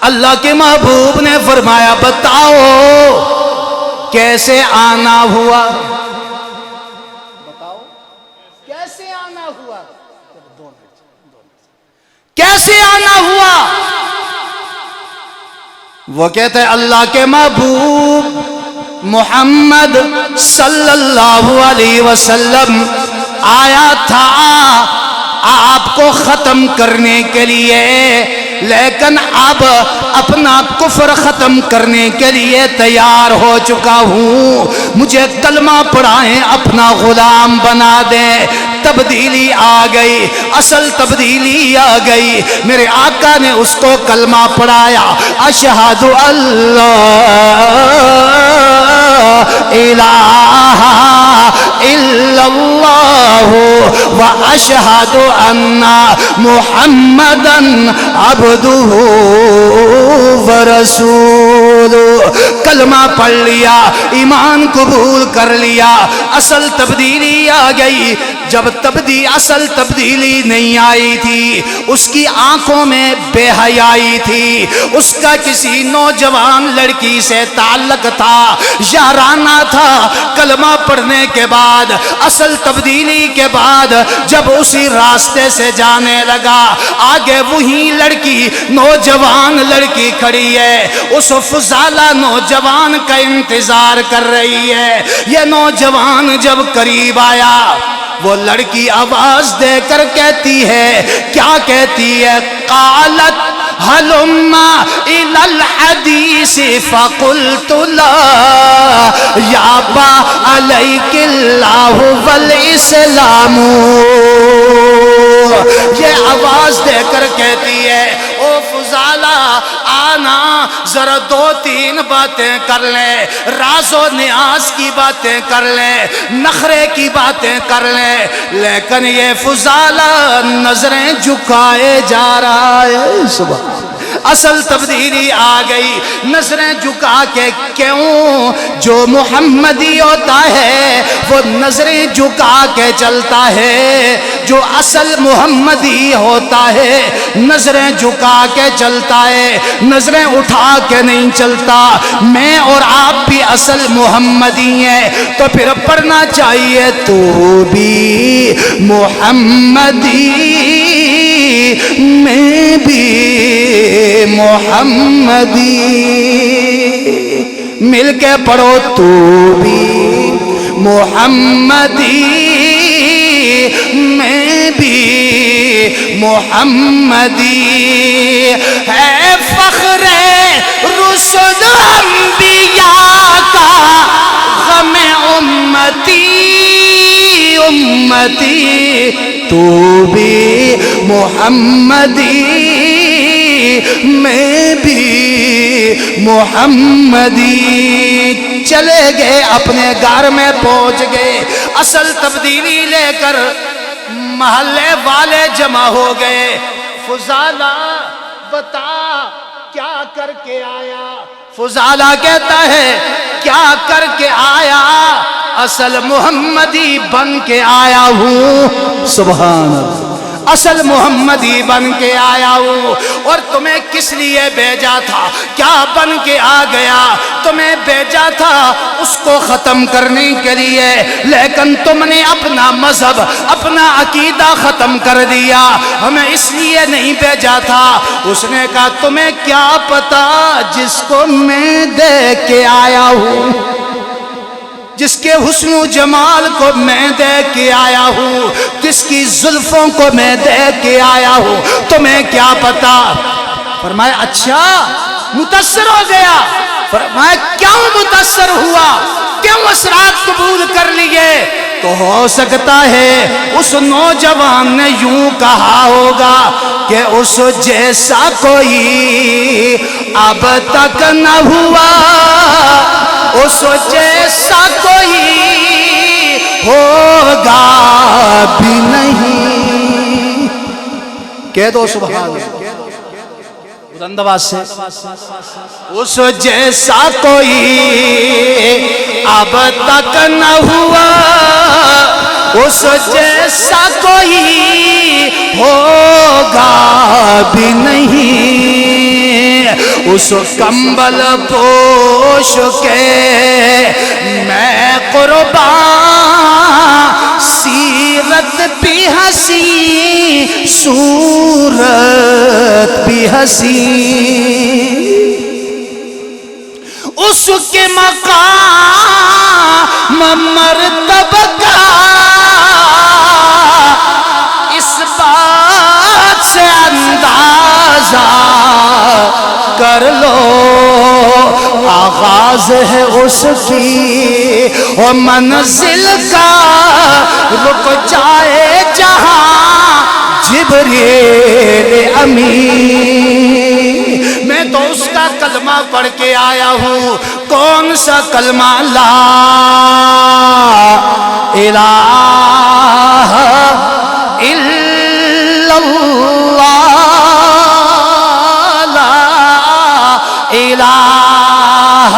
اللہ کے محبوب نے فرمایا بتاؤ کیسے آنا ہوا، بتاؤ کیسے آنا ہوا، کیسے آنا ہوا؟ وہ کہتے ہیں اللہ کے محبوب محمد صلی اللہ علیہ وسلم آیا تھا آپ کو ختم کرنے کے لیے، لیکن اب اپنا کفر ختم کرنے کے لیے تیار ہو چکا ہوں، مجھے کلمہ پڑھائیں اپنا غلام بنا دیں۔ تبدیلی آ گئی، اصل تبدیلی آ گئی، میرے آقا نے اس کو کلمہ پڑھایا، اشہد اللہ الہ الا اللہ واشہد ان محمدا عبدہ ورسولہ۔ کلمہ پڑھ لیا، ایمان قبول کر لیا، اصل تبدیلی آ گئی۔ جب اصل تبدیلی نہیں آئی تھی، اس کی آنکھوں میں بے حیائی تھی، اس کا کسی نوجوان لڑکی سے تعلق تھا، یارانہ تھا۔ کلمہ پڑھنے کے بعد، اصل تبدیلی کے بعد جب اسی راستے سے جانے لگا، آگے وہی لڑکی، نوجوان لڑکی کھڑی ہے، اس فضالہ نوجوان کا انتظار کر رہی ہے۔ یہ نوجوان جب قریب آیا، وہ لڑکی آواز دے کر کہتی ہے، کیا کہتی ہے؟ قالت ہلم الی الحدیث فقلت لا یابا علیک اللہ والاسلام۔ یہ آواز دے کر کہتی ہے، او فضالہ آنا، ذرا دو تین باتیں کر لیں، راز و نیاز کی باتیں کر لیں، نخرے کی باتیں کر لیں۔ لیکن یہ فضالہ نظریں جھکائے جا رہا ہے۔ سبحان، اصل تبدیلی آ گئی، نظریں جھکا کے۔ کیوں؟ جو محمدی ہوتا ہے وہ نظریں جھکا کے چلتا ہے، جو اصل محمدی ہوتا ہے نظریں جھکا کے چلتا ہے، نظریں اٹھا کے نہیں چلتا۔ میں اور آپ بھی اصل محمدی ہیں، تو پھر پڑھنا چاہیے تو بھی محمدی میں بھی محمدی، مل کے پڑھو تو بھی محمدی میں بھی محمدی۔ ہے فخر رسل انبیاء کا غم امتی امتی، تو بھی محمدی میں بھی محمدی۔ چلے گئے، اپنے گھر میں پہنچ گئے، اصل تبدیلی لے کر محلے والے جمع ہو گئے۔ فضالہ بتا کیا کر کے آیا؟ فضالہ کہتا ہے کیا کر کے آیا؟ اصل محمدی بن کے آیا ہوں۔ سبحان اللہ، اصل محمدی بن کے آیا ہوں۔ اور تمہیں کس لیے بھیجا تھا؟ کیا بن کے آ گیا؟ تمہیں بھیجا تھا اس کو ختم کرنے کے لیے، لیکن تم نے اپنا مذہب، اپنا عقیدہ ختم کر دیا۔ ہمیں اس لیے نہیں بھیجا تھا۔ اس نے کہا تمہیں کیا پتا، جس کو میں دیکھ کے آیا ہوں، جس کے حسن و جمال کو میں دیکھ کے آیا ہوں، جس کی زلفوں کو میں دیکھ کے آیا ہوں، تمہیں کیا پتا؟ فرمایا اچھا، متاثر ہو گیا۔ فرمایا کیوں متاثر ہوا؟ کیوں اثرات قبول کر لیے؟ تو ہو سکتا ہے اس نوجوان نے یوں کہا ہوگا کہ اس جیسا کوئی اب تک نہ ہوا، اس جیسا کوئی ہوگا بھی نہیں۔ کہہ دو سبحان اللہ بلند آواز سے، اس جیسا کوئی اب تک نہ ہوا، اس جیسا کوئی ہوگا بھی نہیں۔ اس کمبل پوش کے میں قربان، سیرت بھی حسین صورت بھی حسین، اس کے مقام مرتبہ کا اس بات سے اندازہ کر لو، آغاز ہے اس کی اور منزل کا، رک جائے جہاں جبریل امین۔ میں تو اس کا کلمہ پڑھ کے آیا ہوں، کون سا کلمہ؟ لا الہ الا اللہ، لا الہ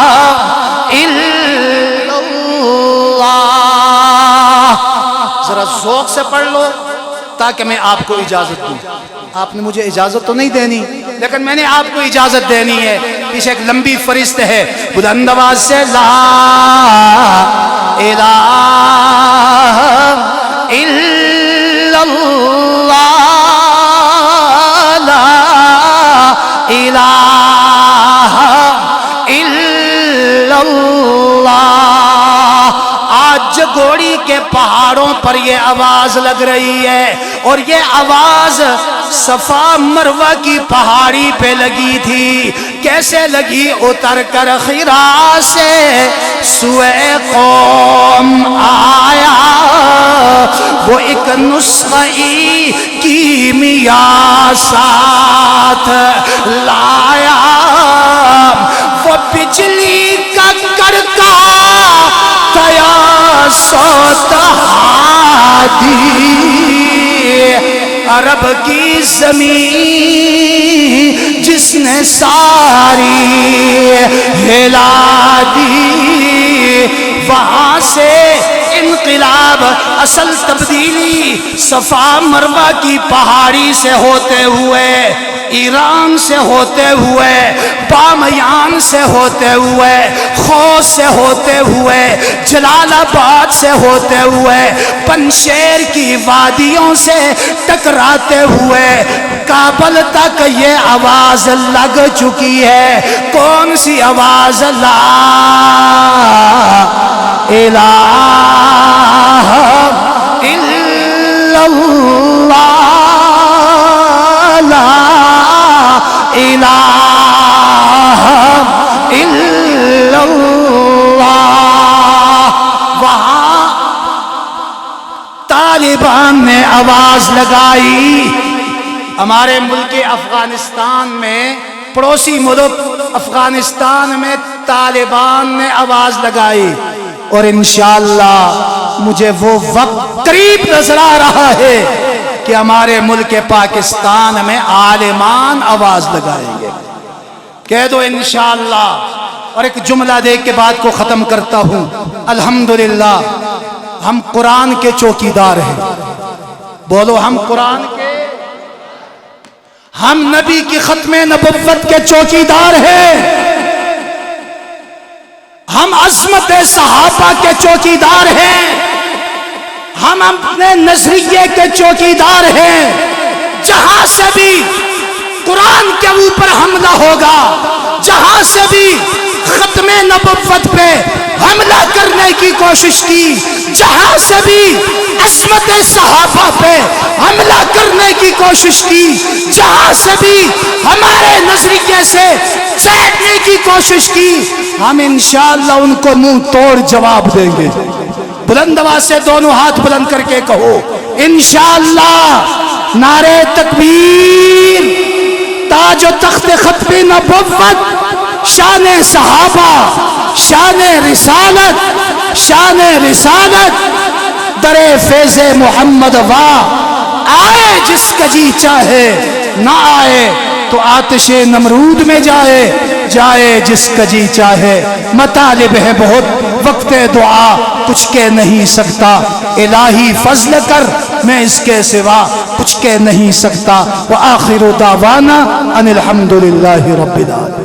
الا اللہ۔ ذرا ذوق سے پڑھ لو تاکہ میں آپ کو اجازت دوں۔ آپ نے مجھے اجازت تو نہیں دینی، لیکن میں نے آپ کو اجازت دینی ہے۔ پیچھے ایک لمبی فرست ہے، بلند آواز سے لا الہ الا اللہ، لا الہ الا اللہ۔ آج جگوڑی کے پہاڑوں پر یہ آواز لگ رہی ہے، اور یہ آواز صفا مروہ کی پہاڑی پہ لگی تھی۔ کیسے لگی؟ اتر کر خرا سے سوئے قوم آیا، وہ ایک نسخی کیمیا ساتھ لایا، وہ بجلی کا کڑکا تیا سوتا ہادی، عرب کی زمین جس نے ساری ہلا دی، وہاں سے انقلاب، اصل تبدیلی صفا مروہ کی پہاڑی سے ہوتے ہوئے، ایران سے ہوتے ہوئے، بامیان سے ہوتے ہوئے، خوست سے ہوتے ہوئے، جلال آباد سے ہوتے ہوئے، پنشیر کی وادیوں سے ٹکراتے ہوئے کابل تک یہ آواز لگ چکی ہے۔ کون سی آواز؟ لا الہ الا اللہ، لا الہ الا اللہ۔ وہاں طالبان نے آواز لگائی، ہمارے ملک افغانستان میں، پڑوسی ملک افغانستان میں طالبان نے آواز لگائی، اور انشاءاللہ مجھے وہ وقت قریب نظر آ رہا ہے کہ ہمارے ملک پاکستان میں عالمان آواز لگائیں گے۔ کہہ دو انشاءاللہ۔ اور ایک جملہ دیکھ کے بات کو ختم کرتا ہوں۔ الحمدللہ ہم قرآن کے چوکیدار ہیں، بولو ہم قرآن کے، ہم نبی کی ختم نبوت کے چوکیدار ہیں، ہم عظمت صحابہ کے چوکیدار ہیں، ہم اپنے نظریے کے چوکیدار ہیں۔ جہاں سے بھی قرآن کے اوپر حملہ ہوگا، جہاں سے بھی ختم نبوت پہ حملہ کرنے کی کوشش کی، جہاں سے بھی عصمت صحابہ پہ حملہ کرنے کی کوشش کی، جہاں سے بھی ہمارے نظریے سے چیٹنے کی کوشش کی، ہم انشاءاللہ ان کو منہ توڑ جواب دیں گے۔ بلند آواز سے دونوں ہاتھ بلند کر کے کہو انشاءاللہ۔ نعرہ تکبیر، تاج و تخت ختم نبوت، شان صحابہ، شان رسالت، شان رسالت، در فیض محمد وا، آئے جس کا جی چاہے، نہ آئے تو آتش نمرود میں جائے، جائے جس کا جی چاہے۔ مطالب ہے بہت، وقت دعا کچھ کہہ نہیں سکتا، الہی فضل کر میں اس کے سوا کچھ کہہ نہیں سکتا۔ وآخر دعوانا ان الحمدللہ رب العالمین۔